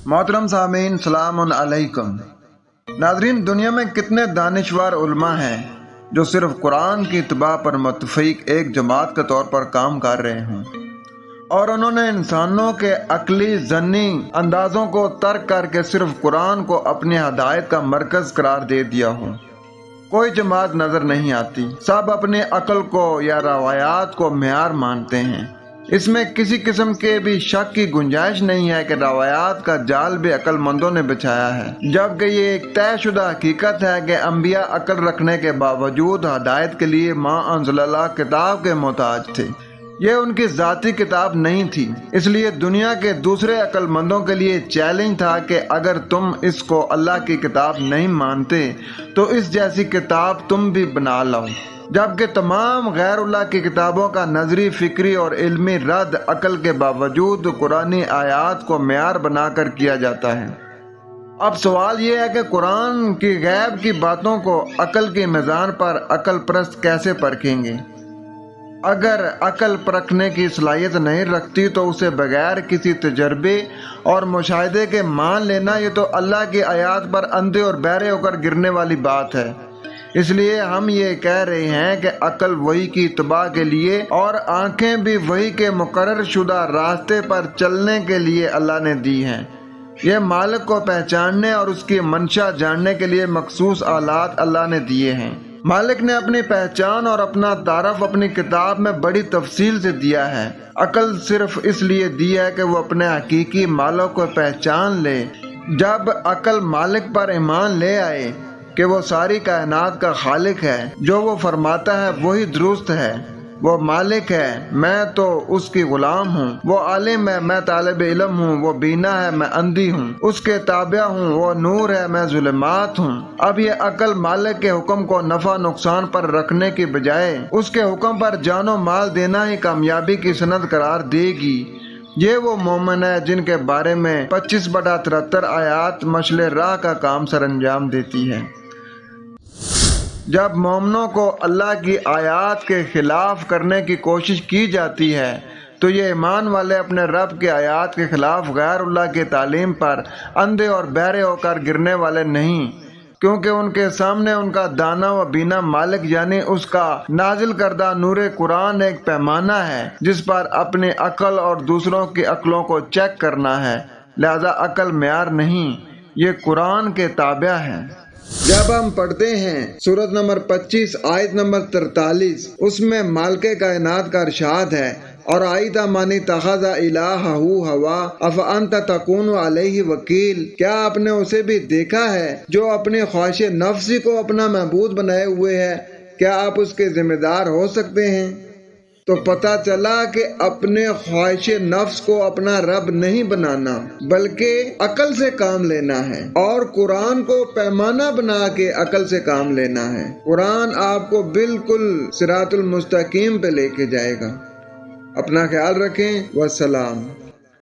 محترم سامعین، سلام علیکم۔ ناظرین، دنیا میں کتنے دانشور علماء ہیں جو صرف قرآن کی اتباع پر متفق ایک جماعت کے طور پر کام کر رہے ہیں، اور انہوں نے انسانوں کے عقلی ذہنی اندازوں کو ترک کر کے صرف قرآن کو اپنی ہدایت کا مرکز قرار دے دیا ہو۔ کوئی جماعت نظر نہیں آتی، سب اپنی عقل کو یا روایات کو معیار مانتے ہیں۔ اس میں کسی قسم کے بھی شک کی گنجائش نہیں ہے کہ روایات کا جال بھی عقل مندوں نے بچھایا ہے، جبکہ یہ ایک طے شدہ حقیقت ہے کہ انبیاء عقل رکھنے کے باوجود ہدایت کے لیے ما انزل اللہ کتاب کے محتاج تھے۔ یہ ان کی ذاتی کتاب نہیں تھی، اس لیے دنیا کے دوسرے عقل مندوں کے لیے چیلنج تھا کہ اگر تم اس کو اللہ کی کتاب نہیں مانتے تو اس جیسی کتاب تم بھی بنا لاؤ۔ جبکہ تمام غیر اللہ کی کتابوں کا نظری، فکری اور علمی رد عقل کے باوجود قرآنی آیات کو معیار بنا کر کیا جاتا ہے۔ اب سوال یہ ہے کہ قرآن کی غیب کی باتوں کو عقل کے میزان پر عقل پرست کیسے پرکھیں گے؟ اگر عقل پرکھنے کی صلاحیت نہیں رکھتی تو اسے بغیر کسی تجربے اور مشاہدے کے مان لینا یہ تو اللہ کی آیات پر اندھے اور بہرے ہو کر گرنے والی بات ہے۔ اس لیے ہم یہ کہہ رہے ہیں کہ عقل وحی کی اتباع کے لیے اور آنکھیں بھی وحی کے مقرر شدہ راستے پر چلنے کے لیے اللہ نے دی ہیں۔ یہ مالک کو پہچاننے اور اس کی منشا جاننے کے لیے مخصوص آلات اللہ نے دیے ہیں۔ مالک نے اپنی پہچان اور اپنا تعارف اپنی کتاب میں بڑی تفصیل سے دیا ہے۔ عقل صرف اس لیے دی ہے کہ وہ اپنے حقیقی مالک کو پہچان لے۔ جب عقل مالک پر ایمان لے آئے کہ وہ ساری کائنات کا خالق ہے، جو وہ فرماتا ہے وہی درست ہے، وہ مالک ہے، میں تو اس کی غلام ہوں، وہ عالم ہے، میں طالب علم ہوں، وہ بینا ہے، میں اندھی ہوں، اس کے تابع ہوں، وہ نور ہے، میں ظلمات ہوں۔ اب یہ عقل مالک کے حکم کو نفع نقصان پر رکھنے کی بجائے اس کے حکم پر جان و مال دینا ہی کامیابی کی سند قرار دے گی۔ یہ وہ مومن ہے جن کے بارے میں 25/73 آیات مشعل راہ کا کام سر انجام دیتی ہے۔ جب مومنوں کو اللہ کی آیات کے خلاف کرنے کی کوشش کی جاتی ہے تو یہ ایمان والے اپنے رب کے آیات کے خلاف غیر اللہ کی تعلیم پر اندھے اور بہرے ہو کر گرنے والے نہیں، کیونکہ ان کے سامنے ان کا دانا و بینا مالک یعنی اس کا نازل کردہ نور قرآن ایک پیمانہ ہے جس پر اپنی عقل اور دوسروں کی عقلوں کو چیک کرنا ہے، لہذا عقل معیار نہیں، یہ قرآن کے تابع ہے۔ جب ہم پڑھتے ہیں سورت نمبر 25 آیت نمبر 43، اس میں مالک کائنات کا ارشاد ہے، اور آئیتا مانی تخذ الہہ ہوا افانت تکون علیہ وکیل، کیا آپ نے اسے بھی دیکھا ہے جو اپنی خواہش نفسی کو اپنا معبود بنائے ہوئے ہے؟ کیا آپ اس کے ذمہ دار ہو سکتے ہیں؟ تو پتہ چلا کہ اپنے خواہش نفس کو اپنا رب نہیں بنانا بلکہ عقل سے کام لینا ہے، اور قرآن کو پیمانہ بنا کے عقل سے کام لینا ہے۔ قرآن آپ کو بالکل صراط المستقیم پہ لے کے جائے گا۔ اپنا خیال رکھیں، والسلام۔